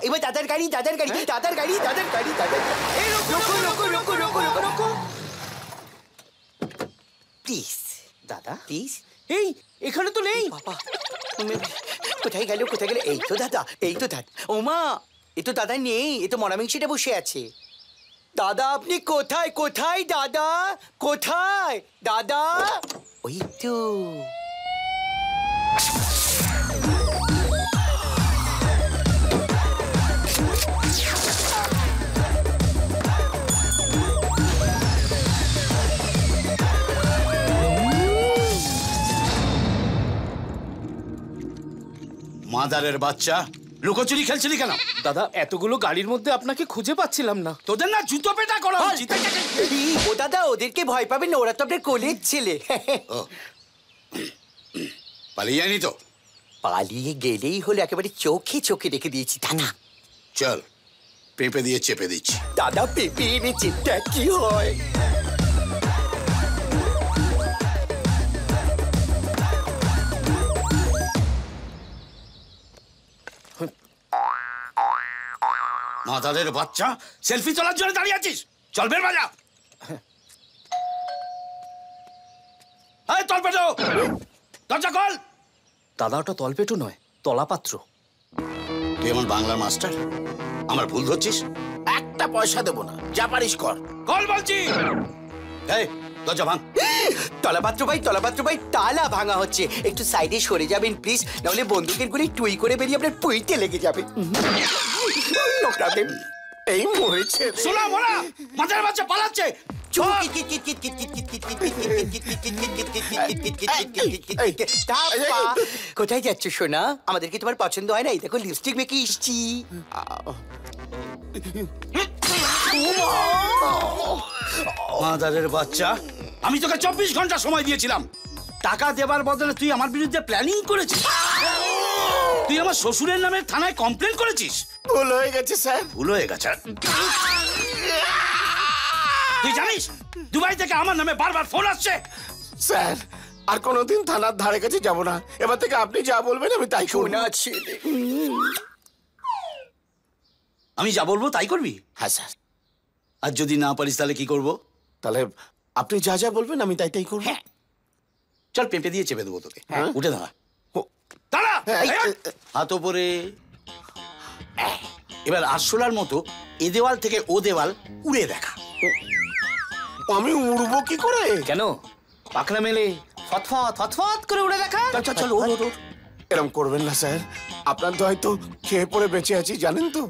এবার দাদার গাড়ি দাদার গাড়ি দাদার গাড়ি দাদার গাড়ি দাদার প্লিজ দাদা প্লিজ। এই এখানে তো নেই। বাবা কোথায় গেল কোথায় গেল? এই তো দাদা এই তো দাদা। ওমা এ তো দাদা নেই, এ তো মরামিংসিটা বসে আছে। দাদা আপনি কোথায় কোথায় দাদা কোথায় দাদা? ওই তো মাদারের বাচ্চা, লুকোচুরি খেলছিলি কেন? দাদা এতগুলো গাড়ির মধ্যে আপনাকে খুঁজে পাচ্ছিলাম না। তোদের না জুতো পেটা করা উচিত। ও দাদা ওদেরকে ভয় পাবেন না, ওরা তো আপনার কোলের ছেলে। পালিয়ে যায়নি তো? পালিয়ে গেলেই হলো, একেবারে চোখে চোখে রেখে দিয়েছি দাদা। চল পেঁপে দিয়ে চেপে দিচ্ছি। দাদা পেঁপে এনেছে, কি হয়? মাদারের বাচ্চা, সেলফি তোলার জন্য দাঁড়িয়ে আছিস? চল বের বাজা। এই তলপেটো, দরজা খোল। দাদা ওটা তলপেটো নয়, তলাপাত্র। তুই আমার বাংলার মাস্টার, আমার ভুল ধরছিস? একটা পয়সা দেবো না, যা পারিস কর। কল বলছি। এই দরজা ভাঙ। তলাপাত্র ভাই তালা ভাঙা হচ্ছে, একটু সাইডে সরে যাবেন প্লিজ, নাহলে বন্দুকের গুলি টুই করে বেরিয়ে আপনার পুইতে লেগে যাবে। এই মরেছে। শোনা মোরা, মাদারের বাচ্চা পালাচ্ছে। কোথায় যাচ্ছ সোনা? আমাদেরকে তোমার পছন্দ হয় না? এই দেখো লিপস্টিক মেখে এসছি। মাদারের বাচ্চা, আমি তোকে 24 ঘন্টা সময় দিয়েছিলাম। টাকা দেবার বদলে তুই আমার বিরুদ্ধে প্ল্যানিং করেছিস। তুই আমার শ্বশুরের নামে থানায় কমপ্লেন করেছিস। ভুল হয়ে গেছে স্যার। ভুল হয়ে গেছে? তুই জানিস দুবাই থেকে আমার নামে বারবার ফোন আসছে। স্যার আর কোনোদিন থানার ধারে কাছে যাব না, এবার থেকে আপনি যা বলবেন আমি তাই করব। সোনা ছেলে। আমি যা বলবো তাই করবি? হ্যাঁ স্যার। আর যদি না পারিস তাহলে কি করবো? তাহলে আপনি যা যা বলবেন আমি তাই তাই করব। চল পেঁপে দিয়ে চেপে দেবো তোকে। উঠে দাঁড়া। দাঁড়া। হাত ওপরে। এবার আরশোলার মতো এ দেওয়াল থেকে ও দেওয়াল উড়ে দেখা। আমি উড়বো কি করে? কেন? পাখনা মেলে ফতফত ফতফত করে উড়ে দেখা। চল ওর। এরকম করবেন না স্যার, আপনার তো হয়তো খেয়ে পড়ে বেঁচে আছি জানেন তো।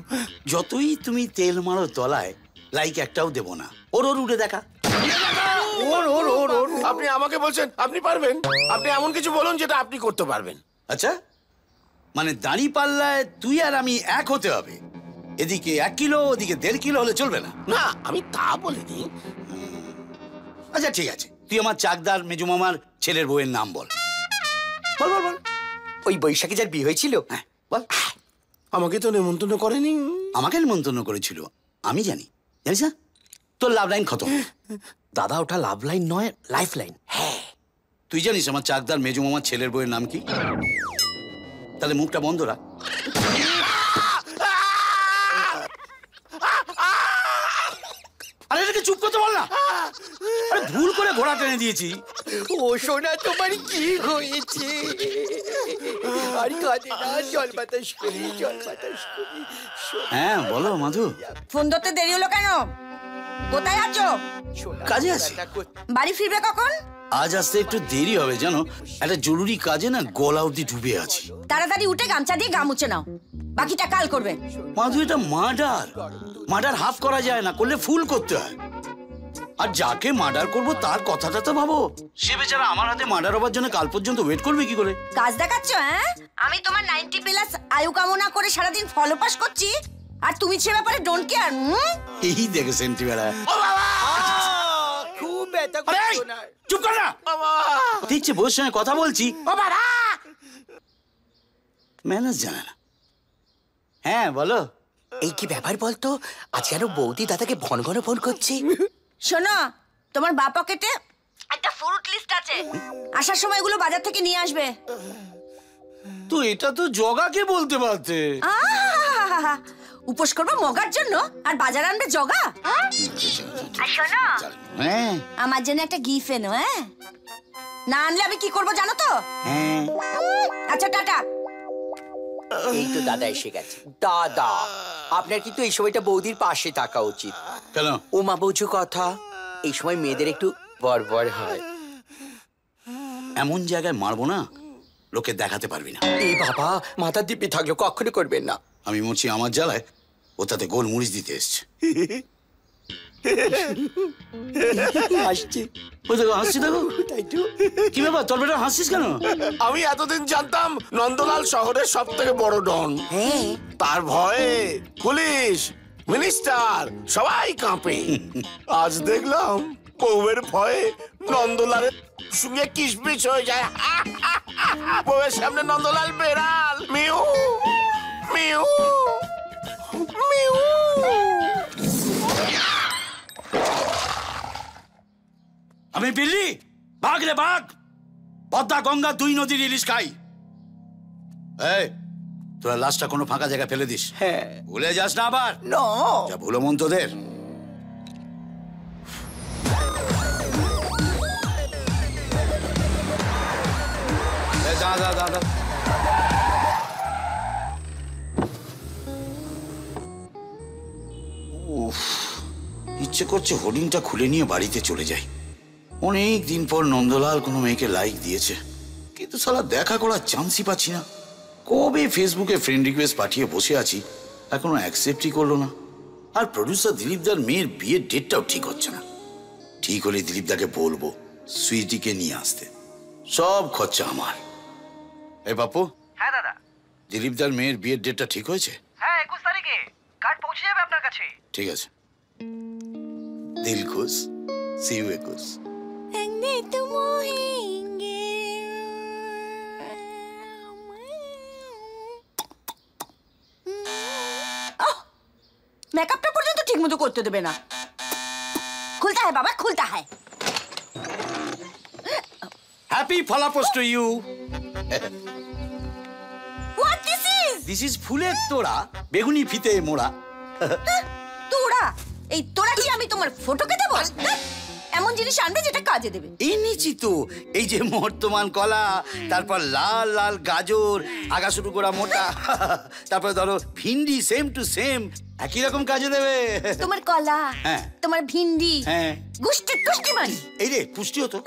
যতই তুমি তেল মারো তলায়, লাইক একটাও দেবো না। ওর উড়ে দেখা। আপনি আমাকে বলছেন আপনি পারবেন? আপনি এমন কিছু বলুন যেটা আপনি করতে পারবেন। আচ্ছা, মানে দাঁড়ি পাল্লায় তুই আর আমি এক হতে হবে। এদিকে 1 কিলো, ওদিকে 1.5 কিলো হলে চলবে না। না আমি তা বলিনি। আচ্ছা ঠিক আছে, তুই আমার চাকদার মেজু মামার ছেলের বউয়ের নাম বল। বল। ওই বৈশাখে যার বিয়ে হয়েছিল। হ্যাঁ বল। আমাকে তো নেমন্তন্ন করেনি। আমাকে নিমন্ত্রণ করেছিল, আমি জানি। জানিস না, তোর লাভ লাইন খতম। দাদা ওটা লাভ লাইন নয়, লাইফ লাইন। হ্যাঁ, তুই জানিস আমার চাকদার মেজু মামার ছেলের বউয়ের নাম কি? তাহলে মুখটা বন্ধ রাখ। আরে এটাকে চুপ করতে বল না। আরে ভুল করে ঘোড়া টেনে দিয়েছি। ও সোনা তোমার কি হয়েছে? আর কাঁদে না, জল বাতাস করি। হ্যাঁ বলো মাধু। ফোন ধরতে দেরি হলো কেন? কোথায় আছো? কাজে আছি। বাড়ি ফিরবে কখন? আজ আসতে একটু দেরি হবে জানো, একটা জরুরি কাজে না গলা অবধি ডুবে আছি। তাড়াতাড়ি উঠে গামছা দিয়ে গা মুছে নাও, বাকিটা কাল করবে। মাধু এটা মার্ডার হাফ করা যায় না, করলে ফুল করতে হয়। আর যাকে মার্ডার করব তার কথাটা তো ভাবো। সে বেচারা আমার হাতে মার্ডার হবার জন্য কাল পর্যন্ত ওয়েট করবে কি করে? কাজ দেখাচ্ছ? হ্যাঁ, আমি তোমার 90+ আয়ু কামনা করে সারাদিন ফলো পাস করছি, আর তুমি সে ব্যাপারে ডোন্ট কেয়ার। এই দেখে সেন্টি বেড়া। খুব ব্যথা করছো না। চুপ কর না। দেখছি বউর সঙ্গে কথা বলছি, ম্যানেজ জানে না। হ্যাঁ বলো। এই কি ব্যাপার বলতো, আজ কেন বৌদি দাদাকে ঘন ঘন ফোন করছি? শোনো, তোমার বা পকেটে একটা ফ্রুট লিস্ট আছে, আসার সময় এগুলো বাজার থেকে নিয়ে আসবে। তো এটা তো জগাকে বলতে পারতে। আহা! উপোস করবো মগার জন্য আর বাজার আনবে জগা। আর শোনো, হ্যাঁ আমার জন্য একটা গিফট এনো। হ্যাঁ, না আনলে আমি কি করবো জানো তো? হ্যাঁ আচ্ছা টাটা। এই তো দাদা এসে গেছে। দাদা, আপনার কিন্তু এই সময়টা বৌদির পাশে থাকা উচিত। কেন? ওমা বোঝো কথা, এই সময় মেয়েদের একটু বড়বড় হয়। এমন জায়গায় মারবো না লোকে দেখাতে পারবি না। এ বাবা, মাথার দিব্যি থাকলো, কখনো করবেন না। আমি মরছি আমার জ্বালায়, ও তাতে গোল মরিচ দিতে এসছে। হাসছি। ওই দেখো হাসছি, দেখো। তাই তো। কি ব্যাপার, তোর বেটা হাসছিস কেন? আমি এতদিন জানতাম নন্দলাল শহরের সব থেকে বড় ডন। হ্যাঁ, তার ভয়ে পুলিশ, মিনিস্টার সবাই কাঁপে। আজ দেখলাম বউয়ের ভয়ে নন্দলালের সঙ্গে কিসমিস হয়ে যায়। বউয়ের সামনে নন্দলাল বেড়াল। Mu mu mu. আমি বিল্লি, বাঘ রে বাঘ, পদ্মা গঙ্গা দুই নদীর ইলিশ খাই। এই তোরা লাশটা কোনো ফাঁকা জায়গায় ফেলে দিস। হ্যাঁ। ভুলে যাস না আবার। না। যা ভুলো মন তোদের। যা যা যা যা। উফ, ইচ্ছে করছে হোর্ডিংটা খুলে নিয়ে বাড়িতে চলে যাই। অনেক দিন পর নন্দলাল কোনো মেয়েকে লাইক দিয়েছে, কিন্তু শালা দেখা করার চান্সই পাচ্ছি না। কবে ফেসবুকে ফ্রেন্ড রিকোয়েস্ট পাঠিয়ে বসে আছি, এখনো অ্যাকসেপ্টই করলো না। আর প্রডিউসার দিলীপদার মেয়ের বিয়ের ডেটটাও ঠিক হচ্ছে না। ঠিক হলে দিলীপদাকে বলবো সুইটিকে নিয়ে আসতে, সব খরচা আমার। এই বাপু। হ্যাঁ দাদা। দিলীপদার মেয়ের বিয়ের ডেটটা ঠিক হয়েছে? হ্যাঁ 21 তারিখে কার্ড পৌঁছে যাবে আপনার কাছে। ঠিক আছে, দিল খুশ। See you 21। মেকআপটা পর্যন্ত ঠিক মতো করতে দেবে না। খুলতা হয় বাবা, খুলতা হয়। হ্যাপি ফলাপোস to you. What this is? This is ফুলের তোড়া, বেগুনি ফিতে মোড়া। তোরা, এই তোরা কি আমি তোমার ফটোকে দেবো? এমন জিনিস আনবে যেটা কাজে দেবে। এনেছি তো, এই যে বর্তমান কলা, তারপর লাল লাল গাজর, আগা শুরু করা মোটা, তারপর ধরো ভিন্ডি, সেম টু সেম, একই রকম কাজে দেবে। তোমার কলা, হ্যাঁ। তোমার ভিন্ডি, হ্যাঁ। গুষ্টি মারি। এই রে পুষ্টি হতো।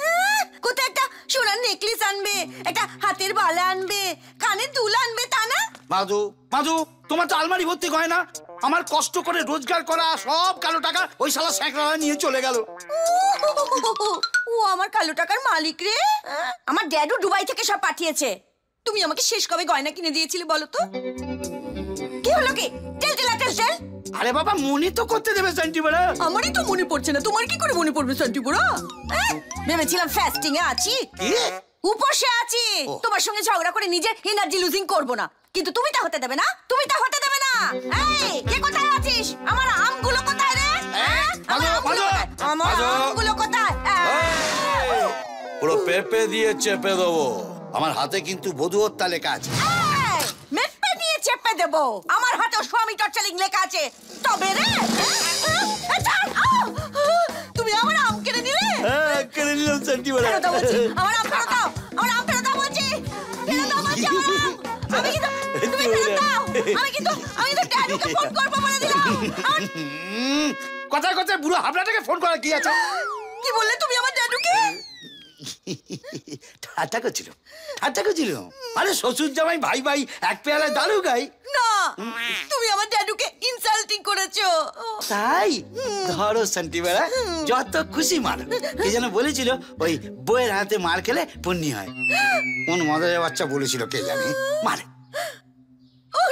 কোথায় একটা সোনার নেকলেস আনবে, একটা হাতের বালা আনবে, কানের দুল আনবে, তা না? মাধু মাধু, তোমার তো আলমারি ভর্তি গয়না, আমার কষ্ট করে রোজগার করা সব কালো টাকা ওই শালা স্যাঁকড়া নিয়ে চলে গেল। ও আমার কালো টাকার মালিক রে। আমার ড্যাডু দুবাই থেকে সব পাঠিয়েছে। তুমি আমাকে শেষ কবে গয়না কিনে দিয়েছিলে বলো তো? কি হলো কি? টেল টেল টেল টেল। আরে বাবা, মনে তো করতে দেবে শান্তি বড়া। আমারই তো মনে পড়ছে না, তোমার কি করে মনে পড়বে শান্তি বুড়ো? ভেবেছিলাম ফাস্টিং এ আছি, উপোসে আছি, তোমার সঙ্গে ঝগড়া করে নিজের এনার্জি লুজিং করব না। কিন্তু তুমি তা হতে দেবে না, তুমি তা হতে দেবে না। এই কে কোথায় আছিস? আমার আমগুলো কোথায় রে? আমার আমগুলো কোথায়? পুরো পেপে দিয়ে চেপে দেবো। আমার হাতে কিন্তু বধূ হত্যা লেখা আছে। মেপে দিয়ে চেপে দেবো? আমার হাতেও স্বামী টর্চারিং লেখা আছে। তবে রে, তুমি আমার আম কেড়ে নিলে। কেড়ে নিলাম শান্তি বড়া। ফেরত দাও বলছি, আমার আম ফেরত দাও, আমার আম ফেরত দাও বলছি, ফেরত দাও বলছি আমার আম। আমি কিন্তু, তুমি ফেরত দাও। আমি কিন্তু ড্যাডিকে ফোন করবো বলে দিলাম। কথায় কথায় বুড়ো হাবলাটাকে ফোন করা কি আছে? কি বললে তুমি আমার ড্যাডুকে? ঠাট্টা করছিল, ঠাট্টা করছিল। আরে শ্বশুর জামাই ভাই ভাই এক পেয়ালায় দারু গাই না, তুমি আমার ড্যাডুকে ইনসাল্টিং করেছো। তাই ধরো শান্তি বেড়া, যত খুশি মার। কে যেন বলেছিল ওই বইয়ের হাতে মার খেলে পুণ্যি হয়। কোন মজার বাচ্চা বলেছিল কে জানে? মারে। ও